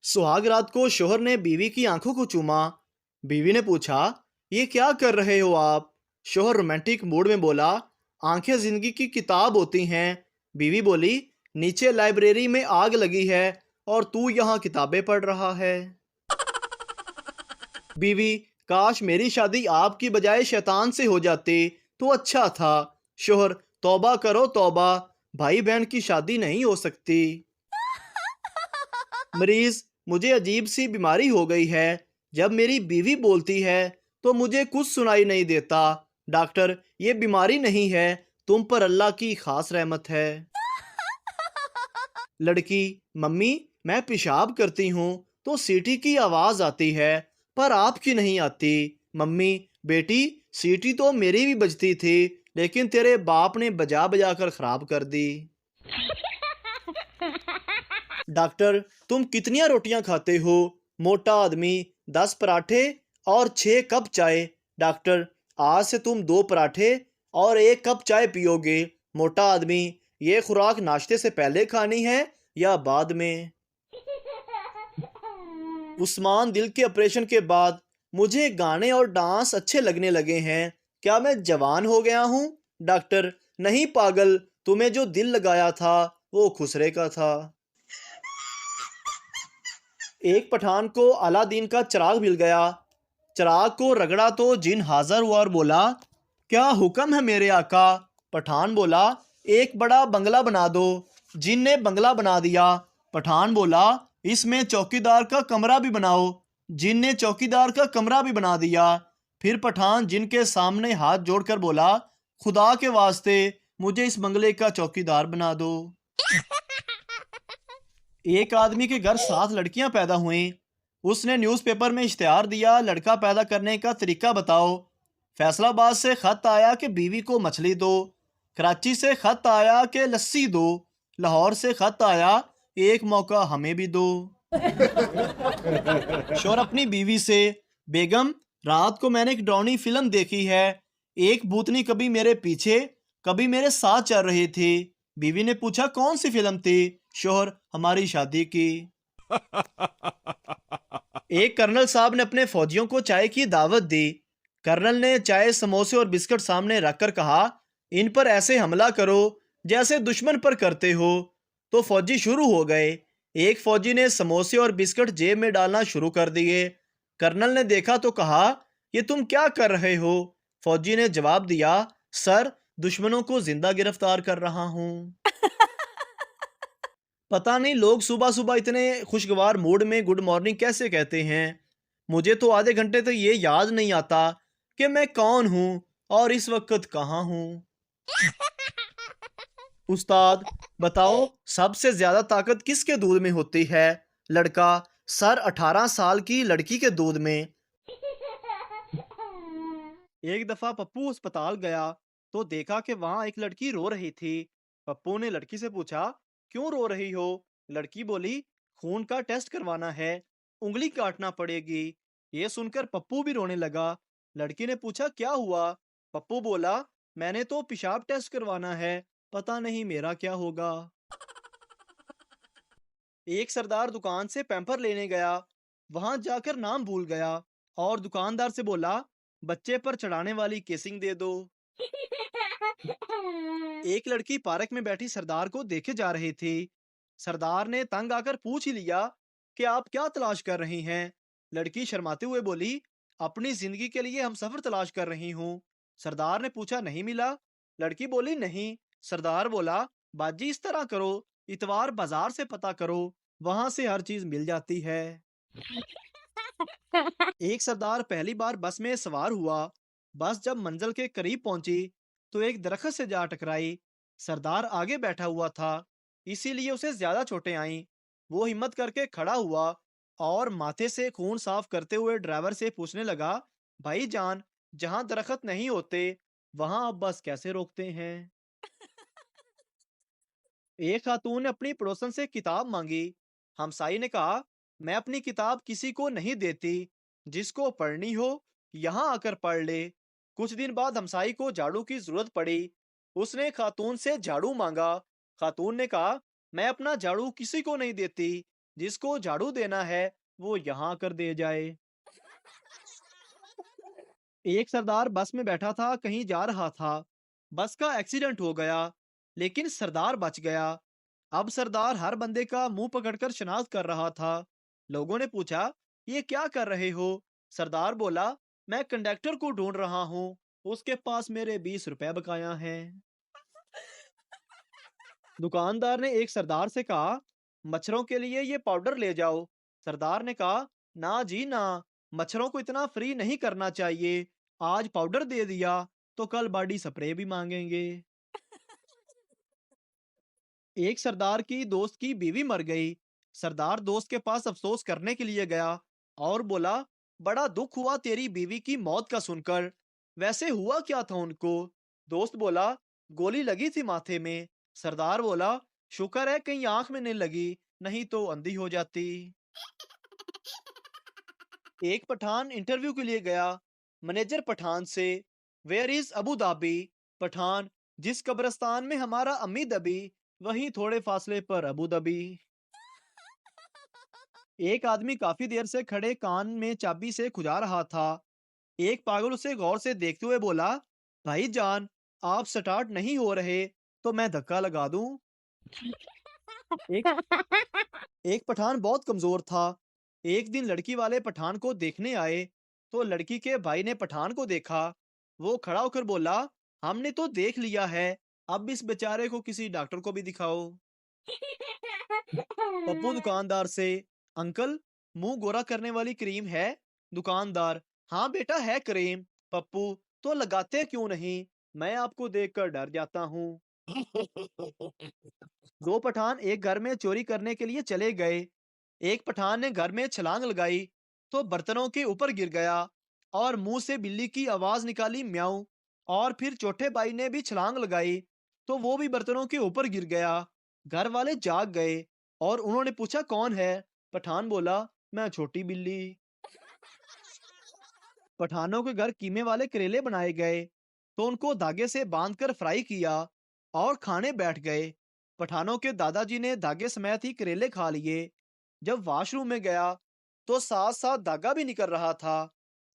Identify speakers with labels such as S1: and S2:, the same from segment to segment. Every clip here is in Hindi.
S1: सुहाग रात को शोहर ने बीवी की आंखों को चूमा। बीवी ने पूछा, ये क्या कर रहे हो आप? शोहर रोमांटिक मूड में बोला, आंखें जिंदगी की किताब होती हैं। बीवी बोली, नीचे लाइब्रेरी में आग लगी है और तू यहाँ किताबें पढ़ रहा है। बीवी, काश मेरी शादी आपकी बजाय शैतान से हो जाती तो अच्छा था। शोहर, तौबा करो तौबा, भाई बहन की शादी नहीं हो सकती। मरीज, मुझे अजीब सी बीमारी हो गई है। जब मेरी बीवी बोलती है तो मुझे कुछ सुनाई नहीं देता। डॉक्टर, ये बीमारी नहीं है, तुम पर अल्लाह की खास रहमत है। लड़की, मम्मी, मैं पेशाब करती हूँ तो सीटी की आवाज आती है, पर आपकी नहीं आती। मम्मी, बेटी, सीटी तो मेरी भी बजती थी, लेकिन तेरे बाप ने बजा बजा कर खराब कर दी। डॉक्टर, तुम कितनी रोटियां खाते हो? मोटा आदमी, 10 पराठे और 6 कप चाय। डॉक्टर, आज से तुम 2 पराठे और 1 कप चाय पियोगे। मोटा आदमी, ये खुराक नाश्ते से पहले खानी है या बाद में? उस्मान, दिल के ऑपरेशन के बाद मुझे गाने और डांस अच्छे लगने लगे हैं। क्या मैं जवान हो गया हूँ? डॉक्टर, नहीं पागल, तुम्हें जो दिल लगाया था वो खुसरे का था। एक पठान को अलादीन का चिराग मिल गया। चिराग को रगड़ा तो जिन हाजिर हुआ और बोला, क्या हुक्म है मेरे आका? पठान बोला, एक बड़ा बंगला बना दो। जिन ने बंगला बना दिया। पठान बोला, इसमें चौकीदार का कमरा भी बनाओ। जिन ने चौकीदार का कमरा भी बना दिया। फिर पठान जिन के सामने हाथ जोड़कर बोला, खुदा के वास्ते मुझे इस बंगले का चौकीदार बना दो। एक आदमी के घर 7 लड़कियां पैदा हुई। उसने न्यूज़पेपर में इश्तिहार दिया, लड़का पैदा करने का तरीका बताओ। फैसलाबाद से खत आया कि बीवी को मछली दो। कराची से खत आया कि लस्सी दो। लाहौर से खत आया, एक मौका हमें भी दो। शोर अपनी बीवी से, बेगम, रात को मैंने एक डरावनी फिल्म देखी है। एक भूतनी कभी मेरे पीछे कभी मेरे साथ चल रही थी। बीवी ने पूछा, कौन सी फिल्म थी? शोहर, हमारी शादी की। एक कर्नल साहब ने अपने फौजियों को चाय की दावत दी। कर्नल ने चाय, समोसे और बिस्किट सामने रखकर कहा, इन पर ऐसे हमला करो जैसे दुश्मन पर करते हो। तो फौजी शुरू हो गए। एक फौजी ने समोसे और बिस्किट जेब में डालना शुरू कर दिए। कर्नल ने देखा तो कहा, ये तुम क्या कर रहे हो? फौजी ने जवाब दिया, सर, दुश्मनों को जिंदा गिरफ्तार कर रहा हूं। पता नहीं लोग सुबह सुबह इतने खुशगवार मूड में गुड मॉर्निंग कैसे कहते हैं। मुझे तो आधे घंटे तक ये याद नहीं आता कि मैं कौन हूँ और इस वक्त कहाँ हूँ। उस्ताद, बताओ, सबसे ज्यादा ताकत किसके दूध में होती है? लड़का, सर, 18 साल की लड़की के दूध में। एक दफा पप्पू अस्पताल गया तो देखा कि वहां एक लड़की रो रही थी। पप्पू ने लड़की से पूछा, क्यों रो रही हो? लड़की बोली, खून का टेस्ट करवाना है, उंगली काटना पड़ेगी। ये सुनकर पप्पू भी रोने लगा। लड़की ने पूछा, क्या हुआ? पप्पू बोला, मैंने तो पेशाब टेस्ट करवाना है, पता नहीं मेरा क्या होगा। एक सरदार दुकान से पैम्पर लेने गया। वहां जाकर नाम भूल गया और दुकानदार से बोला, बच्चे पर चढ़ाने वाली केसिंग दे दो। एक लड़की पार्क में बैठी सरदार को देखे जा रही थी। सरदार ने तंग आकर पूछ ही लिया कि आप क्या तलाश कर रही हैं? लड़की शर्माते हुए बोली, अपनी जिंदगी के लिए हम सफर तलाश कर रही हूँ। सरदार ने पूछा, नहीं मिला? लड़की बोली, नहीं। सरदार बोला, बाजी, इस तरह करो, इतवार बाजार से पता करो, वहां से हर चीज मिल जाती है। एक सरदार पहली बार बस में सवार हुआ। बस जब मंजिल के करीब पहुंची तो एक दरख्त से जा टकराई। सरदार आगे बैठा हुआ था, इसीलिए उसे ज्यादा चोटें आईं। वो हिम्मत करके खड़ा हुआ और माथे से खून साफ करते हुए ड्राइवर से पूछने लगा, भाई जान, जहां दरख्त नहीं होते वहां आप बस कैसे रोकते हैं? एक खातून ने अपनी पड़ोसन से किताब मांगी। हमसाई ने कहा, मैं अपनी किताब किसी को नहीं देती, जिसको पढ़नी हो यहाँ आकर पढ़ ले। कुछ दिन बाद हमसाई को झाड़ू की जरूरत पड़ी। उसने खातून से झाड़ू मांगा। खातून ने कहा, मैं अपना झाड़ू किसी को नहीं देती, जिसको झाड़ू देना है वो यहाँ कर दे जाए। एक सरदार बस में बैठा था, कहीं जा रहा था। बस का एक्सीडेंट हो गया, लेकिन सरदार बच गया। अब सरदार हर बंदे का मुंह पकड़कर शनाख्त कर रहा था। लोगों ने पूछा, ये क्या कर रहे हो? सरदार बोला, मैं कंडक्टर को ढूंढ रहा हूँ, उसके पास मेरे 20 रुपए बकाया हैं। दुकानदार ने एक सरदार से कहा, मच्छरों के लिए ये पाउडर ले जाओ। सरदार ने कहा, ना जी ना, मच्छरों को इतना फ्री नहीं करना चाहिए। आज पाउडर दे दिया तो कल बॉडी स्प्रे भी मांगेंगे। एक सरदार की दोस्त की बीवी मर गई। सरदार दोस्त के पास अफसोस करने के लिए गया और बोला, बड़ा दुख हुआ तेरी बीवी की मौत का सुनकर। वैसे हुआ क्या था उनको? दोस्त बोला, गोली लगी थी माथे में। सरदार बोला, शुक्र है कहीं आंख में नहीं लगी, नहीं तो अंधी हो जाती। एक पठान इंटरव्यू के लिए गया। मैनेजर पठान से, where is Abu Dhabi? Pathan, जिस कब्रिस्तान में हमारा अम्मी दबी, वहीं थोड़े फासले पर अबू धाबी। एक आदमी काफी देर से खड़े कान में चाबी से खुजा रहा था। एक पागल उसे गौर से देखते हुए बोला, भाई जान, आप स्टार्ट नहीं हो रहे तो मैं धक्का लगा दूं। एक एक पठान बहुत कमजोर था। एक दिन लड़की वाले पठान को देखने आए तो लड़की के भाई ने पठान को देखा। वो खड़ा होकर बोला, हमने तो देख लिया है, अब इस बेचारे को किसी डॉक्टर को भी दिखाओ। पप्पू दुकानदार से, अंकल, मुंह गोरा करने वाली क्रीम है? दुकानदार, हाँ बेटा है क्रीम। पप्पू, तो लगाते क्यों नहीं? मैं आपको देखकर डर जाता हूँ। दो पठान एक घर में चोरी करने के लिए चले गए। एक पठान ने घर में छलांग लगाई तो बर्तनों के ऊपर गिर गया और मुंह से बिल्ली की आवाज निकाली, म्याऊं। और फिर चौथे भाई ने भी छलांग लगाई तो वो भी बर्तनों के ऊपर गिर गया। घर वाले जाग गए और उन्होंने पूछा, कौन है? पठान बोला, मैं छोटी बिल्ली। पठानों के घर कीमे वाले करेले बनाए गए तो उनको धागे से बांधकर फ्राई किया और खाने बैठ गए। पठानों के दादाजी ने धागे समेत ही करेले खा लिए। जब वॉशरूम में गया तो साथ साथ धागा भी निकल रहा था।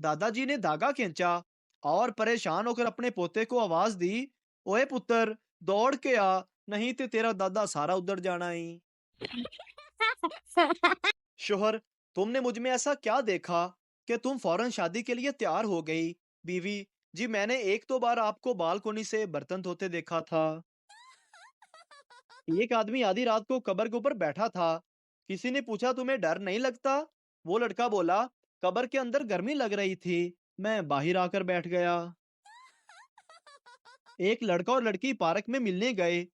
S1: दादाजी ने धागा खींचा और परेशान होकर अपने पोते को आवाज दी, ओए पुत्र, दौड़ के आ, नहीं तो तेरा दादा सारा उधर जाना ही। शोहर, तुमने मुझ में ऐसा क्या देखा कि तुम फौरन शादी के लिए तैयार हो गई? बीवी, जी मैंने एक दो बार आपको बालकोनी से बर्तन धोते देखा था। एक आदमी आधी रात को कब्र के ऊपर बैठा था। किसी ने पूछा, तुम्हें डर नहीं लगता? वो लड़का बोला, कब्र के अंदर गर्मी लग रही थी, मैं बाहर आकर बैठ गया। एक लड़का और लड़की पार्क में मिलने गए।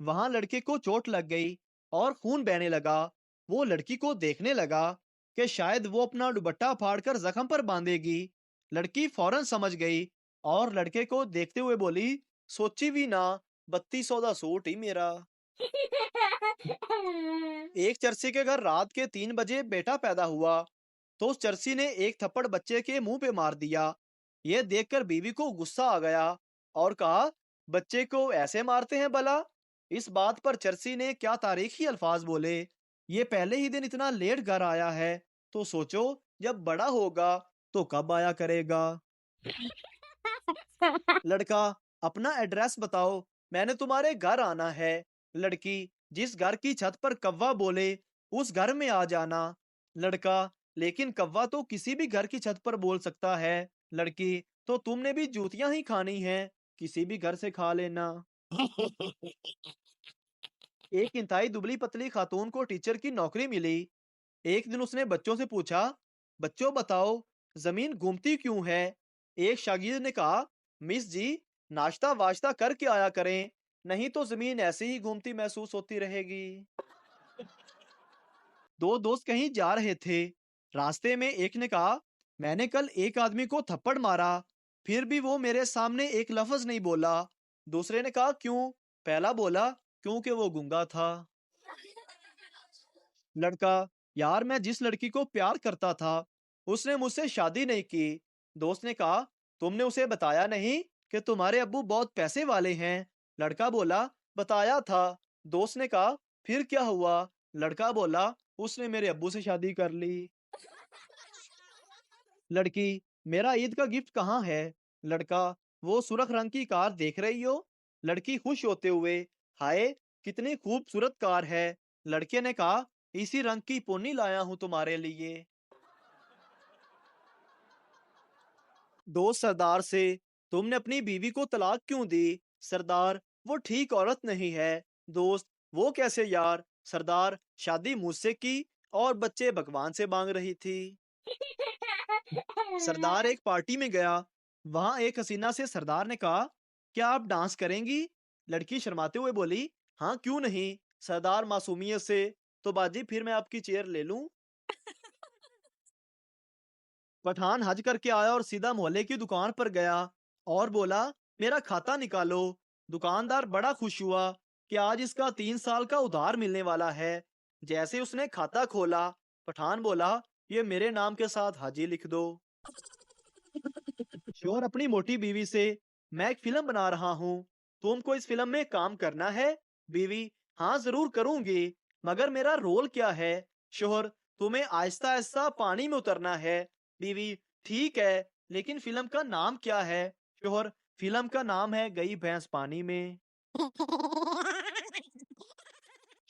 S1: वहां लड़के को चोट लग गई और खून बहने लगा। वो लड़की को देखने लगा कि शायद वो अपना दुपट्टा फाड़कर जख्म पर बांधेगी। लड़की फौरन समझ गई और लड़के को देखते हुए बोली, सोची भी ना, 3200 का सूट ही मेरा। एक चरसी के घर रात के 3 बजे बेटा पैदा हुआ तो उस चरसी ने एक थप्पड़ बच्चे के मुंह पे मार दिया। यह देखकर बीवी को गुस्सा आ गया और कहा, बच्चे को ऐसे मारते हैं भला? इस बात पर चरसी ने क्या तारीखी अल्फाज बोले, ये पहले ही दिन इतना लेट घर आया है तो सोचो जब बड़ा होगा तो कब आया करेगा। लड़का, अपना एड्रेस बताओ, मैंने तुम्हारे घर आना है। लड़की, जिस घर की छत पर कौवा बोले उस घर में आ जाना। लड़का, लेकिन कौवा तो किसी भी घर की छत पर बोल सकता है। लड़की, तो तुमने भी जूतियां ही खानी हैं, किसी भी घर से खा लेना। एक इंतहाई दुबली पतली खातून को टीचर की नौकरी मिली। एक दिन उसने बच्चों से पूछा, बच्चों बताओ, जमीन घूमती क्यों है? एक शागिर्द ने कहा, मिस जी, नाश्ता वाश्ता करके आया करें, नहीं तो जमीन ऐसे ही घूमती महसूस होती रहेगी। दो दोस्त कहीं जा रहे थे। रास्ते में एक ने कहा, मैंने कल एक आदमी को थप्पड़ मारा, फिर भी वो मेरे सामने एक लफ्ज नहीं बोला। दूसरे ने कहा, क्यों? पहला बोला, क्योंकि वो गूंगा था। लड़का, यार मैं जिस लड़की को प्यार करता था उसने मुझसे शादी नहीं की। दोस्त ने कहा, तुमने उसे बताया नहीं कि तुम्हारे अब्बू बहुत पैसे वाले हैं? लड़का बोला, बताया था। दोस्त ने कहा, फिर क्या हुआ? लड़का बोला, उसने मेरे अब्बू से शादी कर ली। लड़की, मेरा ईद का गिफ्ट कहाँ है? लड़का, वो सुर्ख रंग की कार देख रही हो? लड़की खुश होते हुए, हाय, कितनी खूबसूरत कार है। लड़के ने कहा, इसी रंग की पोनी लाया हूं तुम्हारे लिए। दोस्त सरदार से, तुमने अपनी बीवी को तलाक क्यों दी? सरदार, वो ठीक औरत नहीं है। दोस्त, वो कैसे यार? सरदार, शादी मुझसे की और बच्चे भगवान से मांग रही थी। सरदार एक पार्टी में गया। वहां एक हसीना से सरदार ने कहा, क्या आप डांस करेंगी? लड़की शर्माते हुए बोली, हाँ क्यों नहीं। सरदार मासूमियत से, तो बाजी फिर मैं आपकी चेयर ले लूं। पठान हज करके आया और सीधा मोहल्ले की दुकान पर गया और बोला, मेरा खाता निकालो। दुकानदार बड़ा खुश हुआ कि आज इसका 3 साल का उधार मिलने वाला है। जैसे उसने खाता खोला, पठान बोला, ये मेरे नाम के साथ हाजी लिख दो। शोहर अपनी मोटी बीवी से, मैं एक फिल्म बना रहा हूँ, तुमको इस फिल्म में काम करना है? बीवी, हाँ जरूर करूंगी, मगर मेरा रोल क्या है? शोहर, तुम्हें आहिस्ता आहिस्ता पानी में उतरना है। बीवी, ठीक है, लेकिन फिल्म का नाम क्या है? शोहर, फिल्म का नाम है गई भैंस पानी में।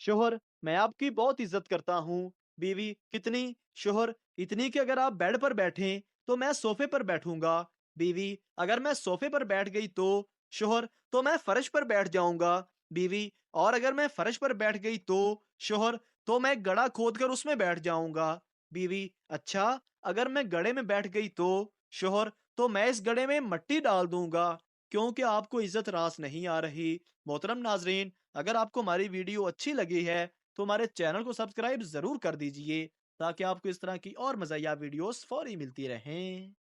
S1: शोहर, मैं आपकी बहुत इज्जत करता हूँ। बीवी, कितनी? शोहर, इतनी कि अगर आप बेड पर बैठें तो मैं सोफे पर बैठूंगा। बीवी, अगर मैं सोफे पर बैठ गई तो? शोहर, तो मैं फर्श पर बैठ जाऊंगा। बीवी, और अगर मैं फर्श पर बैठ गई तो? शोहर, तो मैं गड़ा खोद कर उसमें बैठ जाऊंगा। बीवी, अच्छा, अगर मैं गड़े में बैठ गई तो? शोहर, तो मैं इस गड़े में मट्टी डाल दूंगा, क्योंकि आपको इज्जत रास नहीं आ रही। मोहतरम नाजरीन, अगर आपको हमारी वीडियो अच्छी लगी है तो हमारे चैनल को सब्सक्राइब जरूर कर दीजिए, ताकि आपको इस तरह की और मज़ाहिया वीडियोस फौरी मिलती रहें।